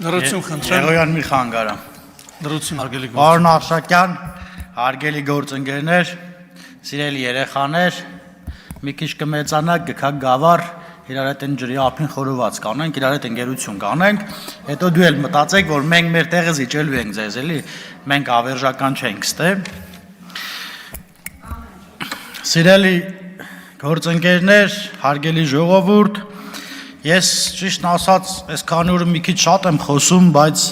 Լրություն խնդրեմ։ Եղոյան մի խանգարամ։ Լրություն հարգելի գործ։ Պարոն Արշակյան, հարգելի գործընկերներ, սիրելի երեխաներ, մի քիչ կմեծանաք, գքակ գավառ, իրար հետ են ջրի ափին խորոված կանենք, իրար հետ ընկերություն կանենք, հետո դու էլ մտածեք, որ մենք մեր տեղը զիջելու ենք ձեզ, էլի, մենք ավերժական չենք ստե։ Սիրելի գործընկերներ, հարգելի ժողովուրդ, ես ճիշտ ասած, այսքան օրը մի քիչ շատ եմ խոսում, բայց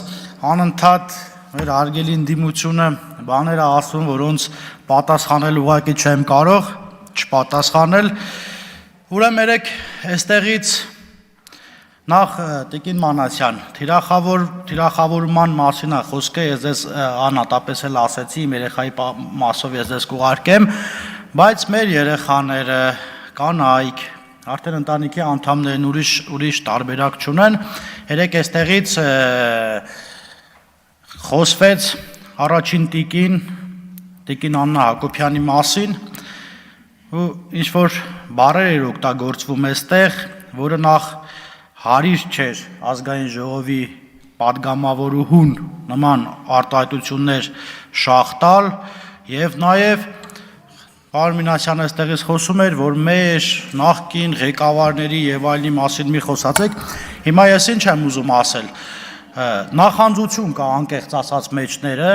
անընդհատ մեր հարգելի ընդդիմությունը բաներ է ասում, որոնց պատասխանել ուղղակի չեմ կարող, չպատասխանել։ Ուրեմն երեք այստեղից նախ Տիկին Մանասյան, թիրախավորման մասին է խոսքը, ես ձեզ անհատապես էլ ասեցի, իմ երեխայի մասով ես ձեզ կուղարկեմ, բայց մեր երեխաները, կանայք, արդեն ընտանիքի անդամներն ուրիշ տարբերակ չունեն, երեք այստեղից խոսվեց առաջին Տիկին Աննա Հակոբյանի մասին, ու ինչ-որ բառեր էր օգտագործվում այստեղ, որը նախ հարիր չէր ազգային ժողովի պատգամավորուհուն նման արտահայտություններ շաղտալ, և նաև Պարոն Մինասյանը այստեղից խոսում էր, որ մեր նախկին ղեկավարների եւ այլնի մասին մի խոսացեք, հիմա ես ինչ եմ ուզում ասել, նախանձություն կա անկեղծ ասած մեջները,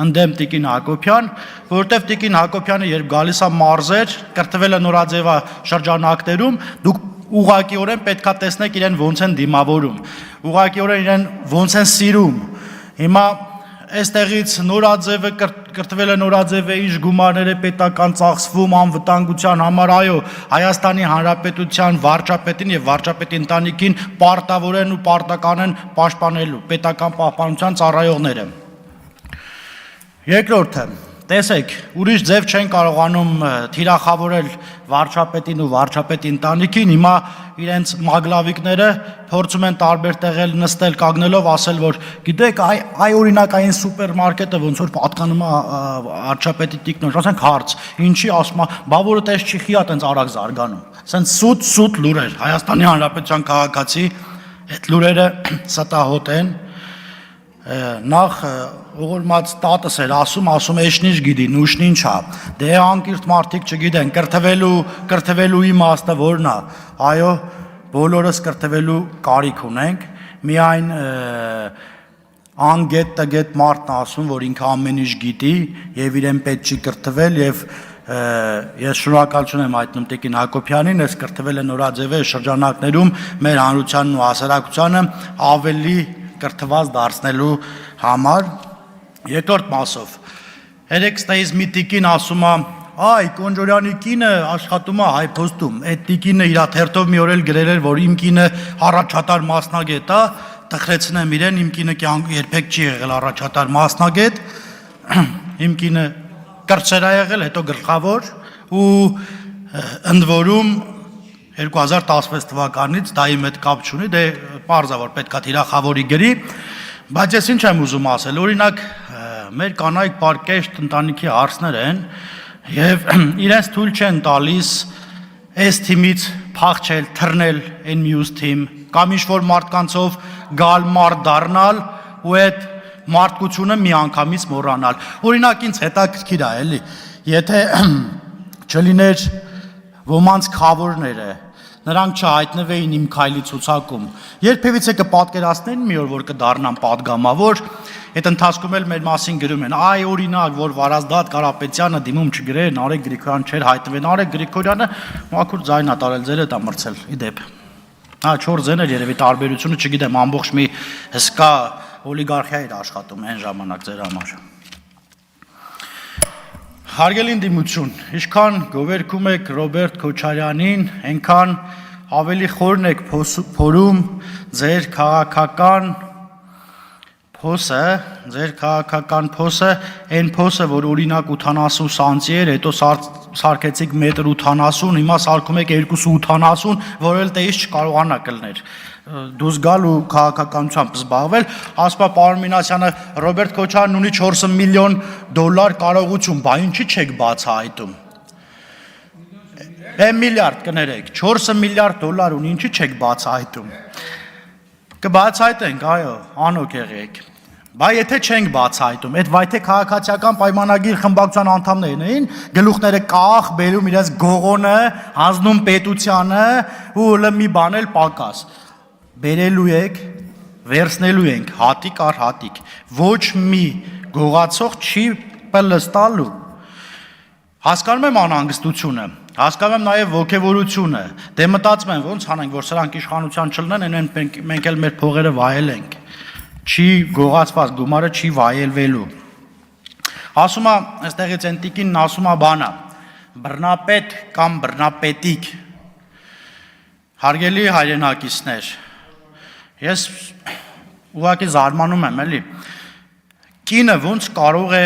ընդդեմ Տիկին Հակոբյան, որովհետև Տիկին Հակոբյանը երբ գալիս է մարզեր, կրթվել է նորաձևա շրջանակներում, դուք ուղղակիորեն պետքա տեսնեք իրեն ոնց են դիմավորում, ուղղակիորեն իրեն ոնց են սիրում, հիմա այստեղից նորաձևը կրթվել է նորաձևը ինչ գումարներ է պետական ծախսվում անվտանգության համար, այո, Հայաստանի Հանրապետության վարչապետին եւ վարչապետի ընտանիքին պարտավորեն ու պարտական են պաշտպանելու պետական պահպանության ծառայողները։ Երկրորդը, տեսեք, ուրիշ ձև չեն կարողանում թիրախավորել վարչապետին ու վարչապետի ընտանիքին, հիմա իրենց մագլավիկները փորձում են տարբեր տեղել նստել կանգնելով ասել, որ գիտեք, այ օրինակային սուպերմարկետը ոնց որ պատկանում է վարչապետի տիկնոջ, ասենք հարց, ինչի ասում է, բա որը տես չի խիա տենց արագ զարգանում, ասենց սուտ լուրեր, Հայաստանի Հանրապետության քաղաքացի, այդ լուրերը ստահոտ են, նախ ուղղորմած տատս էր ասում էշնիչ գիտի, նուշն ինչ է, դե անկիրթ մարդիկ չգիտեն, կրթվելու իմաստը որն է, այո, բոլորս կրթվելու կարիք ունենք, միայն անգետ տգետ մարդն ասում, որ ինքը ամեն ինչ գիտի և իրեն պետք չի կրթվել և ես շնորհակալություն եմ հայտնում Տիկին Հակոբյանին, ես կրթվել է նորաձևե շրջանակներում մեր հանրությանն ու հասարակությանը ավելի կրթված դարձնելու համար։ Երկրորդ մասով, երեք ստեից մի տիկին ասում է, այ Կոնջորյանի կինը աշխատում է Հայփոստում, այդ տիկինը իր թերթով մի օր էլ գրել էր, որ իմ կինը առաջատար մասնագետ է, տխրեցնեմ իրեն, իմ կինը երբեք չի եղել առաջատար մասնագետ, իմ կինը կրտսեր է եղել, հետո գլխավոր ու ընդ որում 2016 թվականից դա իմ հետ կապ չունի, դե պարզ է որ պետքա թիրախավորի գրի, բայց ես ինչ եմ ուզում ասել, օրինակ մեր կանայք պարկեշտ ընտանիքի հարցներ են և իրենց թույլ չեն տալիս այս թիմից փախչել, թռնել այն մյուս թիմ, կամ ինչ-որ մարդկանցով գալ մարդ դառնալ ու այդ մարդկությունը մի անգամից մոռանալ, օրինակ ինձ հետաքրքիր է էլի, եթե չլիներ ոմանց քավորները, նրանք չհայտնվեին իմ քայլի ցուցակում, երբևիցե կպատկերացնեին մի օր, որ կդառնան պատգամավոր, այդ ընթացքում էլ մեր մասին գրում են, այ օրինակ, որ Վարազդատ Կարապետյանը դիմում չգրեր, Նարեկ Գրիգորյան չէր հայտնվել, Նարեկ Գրիգորյանը մաքուր ձայն է տարել, ձեր հետ է մրցել, ի դեպ, 4 ձեն էր երևի տարբերությունը, չգիտեմ, ամբողջ մի հսկա օլիգարխիա էր աշխատում այն ժամանակ ձեր համար։ Հարգելի ընդդիմություն, ինչքան գովերգում եք Ռոբերտ Քոչարյանին, այնքան ավելի խորն եք փորում ձեր քաղաքական փոսը, այն փոսը, որ օրինակ 80 սանտի էր, հետո սարքեցիք 1.80 m, հիմա սարքում եք 2.80, որ էլ տեից չկարողանա կլներ։ Դուս գալ ու քաղաքականությամբ զբաղվել, ասում է պարոն Մինասյանը, Ռոբերտ Քոչարյանն ունի 4 միլիոն դոլար կարողություն, բա ինչի չեք բացահայտում։ Միլիարդ կներեք, 4 միլիարդ դոլար ունի, ինչի չեք բացահայտում։ Կբացայտենք, այո, անօք եղեք։ Բայց եթե չենք բացայտում, այդ վայթե քաղաքացիական պայմանագիր խմբակցության անդամներն էին, գլուխները կախ, բերում իրենց գողոնը, հանձնում պետությանը ու մի բան էլ պակաս։ Բերելու եք, վերցնելու ենք հատիկ առ հատիկ։ Ոչ մի գողացող չի պլստալու։ Հասկանում եմ անհանգստությունը, հասկանում եմ նաև ոգևորությունը, դե մտածում եմ ոնց անենք, որ սրանք իշխանության չլինեն, մենք էլ մեր փողերը վայելենք, չի գողացված գումարը չի վայելվելու։ Ասում է, այստեղից են տիկինն ասում է բանա, բռնապետ կամ բռնապետիկ, հարգելի հայրենակիցներ, ես ուղղակի զարմանում եմ, էլի, կինը ոնց կարող է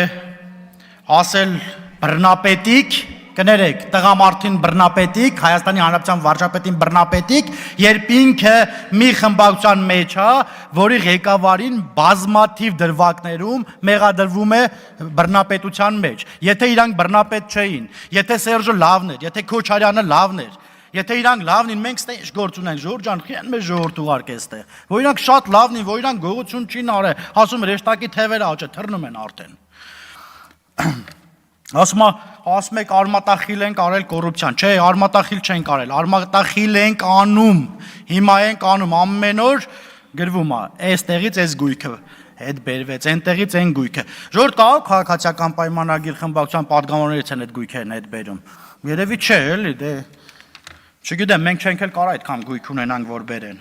ասել բռնապետիկ, կներեք, տղամարդին բռնապետիկ, Հայաստանի Հանրապետության վարչապետին բռնապետիկ, երբ ինքը մի խմբակցության մեջ է, որի ղեկավարին բազմաթիվ դրվագներում մեղադրվում է բռնապետության մեջ։ Եթե իրանք բռնապետ չէին, եթե Սերժը լավն էր, եթե Քոչարյանը լավն էր, եթե իրանք լավն են, մենք ստե գործ ունենք, Ժորժ ջան, խիան մեզ ժողովուրդ ուղարկե ստե։ Որ իրանք շատ լավն են, որ իրանք գողություն չի արել, ասում ռեշտակի թևերը աճը թռնում են արդեն։ Ասում եք արմատախիլ ենք արել կոռուպցիան, չէ, արմատախիլ չենք արել, արմատախիլ ենք անում, հիմա ենք անում, ամեն օր գրվում է, այստեղից այս գույքը հետ բերվեց, այնտեղից այն գույքը։ Ժողովուրդ կարող քաղաքացիական պայմանագիր խմբակցության падգամավորներից են այդ գույքերն հետ բերում։ Երևի չէ, էլի, դե չգիտեմ, մենք չենք էլ կարող այդքան գույք ունենանք, որ բերեն։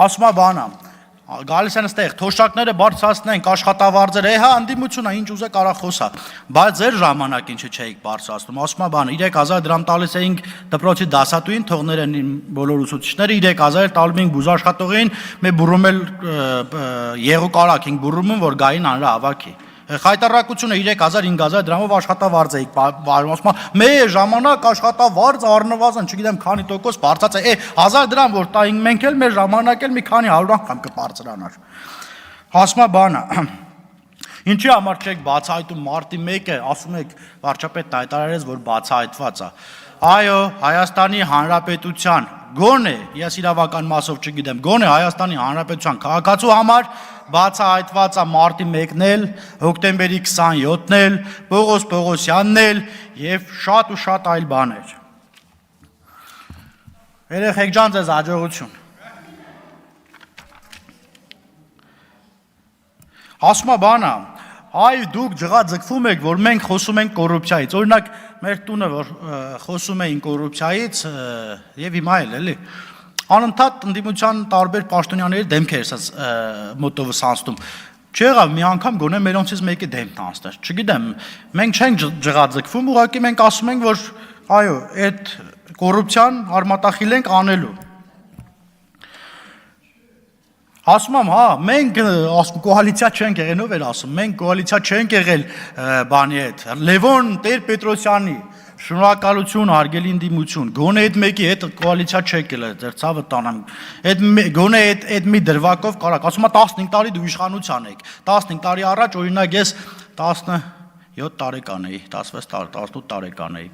Ասում է բանա, գալիս են այստեղ, թոշակները բարձրացնենք, աշխատավարձերը, հա, անդիմությունը ինչ ուզե կարա խոսա, բայց ձեր ժամանակին չէիք բարձրացնում, ասում է բանը, 3000 դրամ տալիս էինք դպրոցի դասատուին, թողներ են բոլոր ուսուցիչները, 3000 տալում էինք բուժաշխատողին, մեր բուրում էլ եղու կարակ ենք բուրում, որ գային անրա ավակի։ Խայտարակությունը 3000-5000 դրամով աշխատավարձ էիք վարում, ասում է, մեր ժամանակ աշխատավարձը առնվազն, չգիտեմ քանի տոկոս բարձած է, 1000 դրամ որ տայինք մենք էլ մեր ժամանակ էլ մի քանի 100 անգամ կբարձրանար։ Ասում է բանը, ինչի համար չեք բացահայտում մարտի 1-ը, ասում եք վարչապետն հայտարարեց, որ բացահայտված է։ Այո, Հայաստանի Հանրապետության գոնե, ես իրավական մասով չգիտեմ, գոնե Հայաստանի Հանրապետության քաղաքացու համար բացահայտված է մարտի 1-ն էլ, հոկտեմբերի 27-ն էլ, Պողոս Պողոսյանն էլ եւ շատ ու շատ այլ բաներ։ Երեխեք ջան, ձեզ հաջողություն։ Ասում է բանա, այ դուք ջղաձգվում եք, որ մենք խոսում ենք կոռուպցիայից։ Օրինակ, մեր տունը որ խոսում էին կոռուպցիայից եւ հիմա էլ էլի անընդհատ ընդդիմության տարբեր պաշտոնյաների դեմքեր ասած մոտովը սանստում։ Չեղավ մի անգամ գոնե մերոնցից մեկի դեմքն անստեր։ Չգիտեմ, մենք չենք ջղաձգվում, ուղղակի մենք ասում ենք, որ այո, այդ կոռուպցիան արմատախիլ ենք անելու։ Ասում եմ, հա, մենք կոալիցիա չենք եղել, ով էր ասում, մենք կոալիցիա չենք եղել բանի հետ, Լևոն Տեր-Պետրոսյանի, շնորհակալություն, հարգելի ընդդիմություն, գոնե այդ մեկի հետ կոալիցիա չեք եղել, ձեր ցավը տանեմ, գոնե այդ մի դրվագով կարակ, ասում է 15 տարի դու իշխանության եք, 15 տարի առաջ օրինակ ես 17 տարեկան էի, 16 տարի, 18 տարեկան էի,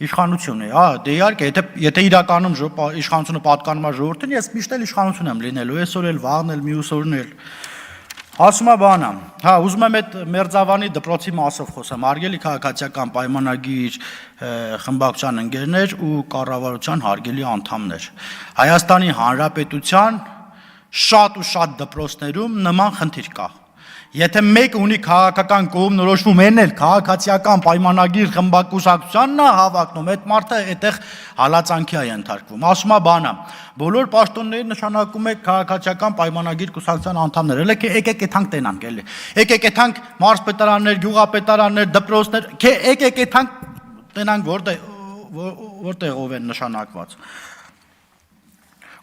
իշխանություն է, հա, դե իհարկե, եթե իրականում իշխանությունը պատկանում է ժողովրդին, ես միշտ էլ իշխանություն եմ լինելու, այսօր էլ, վաղն էլ, մյուս օրն էլ։ Ասում է բանա, հա, ուզում եմ այդ Մերձավանի դպրոցի մասով խոսեմ, հարգելի քաղաքացիական պայմանագիր խմբակցության ընկերներ ու կառավարության հարգելի անդամներ։ Հայաստանի Հանրապետության շատ ու շատ դպրոցներում նման խնդիր կա։ Եթե մեկը ունի քաղաքական կողմնորոշվում, այն էլ քաղաքացիական պայմանագիր խմբակցությունն է հավակնում, այդ մարդը այդտեղ հալածանքի է ենթարկվում։ Ասում է բանա, բոլոր պաշտոնները նշանակում է քաղաքացիական պայմանագիր կուսակցության անդամներ։ Եկեք այդանք տենանք էլի։ Եկեք այդանք մարզպետարաններ, գյուղապետարաններ, դպրոցներ, եկեք այդանք տենանք որտեղ ով են նշանակված։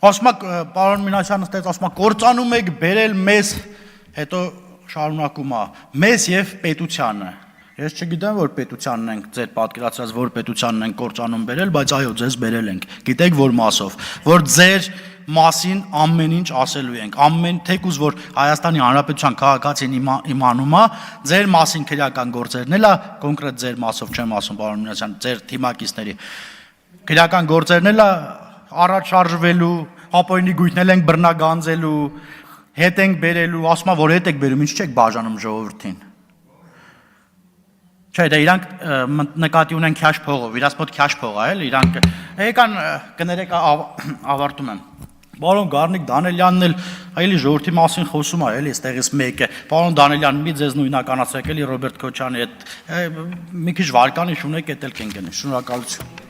Ասում է պարոն Մինասյանը ստեց ասում է կործանում եք բերել մեզ, հետո շարունակում է մեզ եւ պետությանը։ Ես չգիտեմ, որ պետությանն ենք ձեր պատկերացրած, որ պետությանն ենք կործանում բերել, բայց այո, ձեզ բերել ենք։ Գիտեք որ մասով, որ ձեր մասին ամեն ինչ ասելու ենք, ամեն թեկուզ որ Հայաստանի Հանրապետության քաղաքացին իմանում է, ձեր մասին քրեական գործերն էլ է, կոնկրետ ձեր մասով չեմ ասում, պարոն Մինասյան, ձեր թիմակիցների քրեական գործերն էլ է առաջ շարժվելու, ապօրինի գույքնել ենք բռնագանձելու, հետ ենք բերելու, ասում եմ, որ հետ եք բերում, ինչ չեք բաժանում ժողովրդին։ Չէ, դա իրանք նկատի ունեն քաշ փողով, իրաց մոտ քաշ փող է, էլի, իրանք եկան կներեք ավարտում եմ։ Պարոն Գառնիկ Դանելյանն էլ այլի ժողովրդի մասին խոսում է, էլի, այստեղից մեկը։ Պարոն Դանելյան, մի ձեզ նույնականացեք էլի Ռոբերտ Քոչյանի հետ։ Մի քիչ վարկանի շունեք, էդ էլ կեն գնի։ Շնորհակալություն։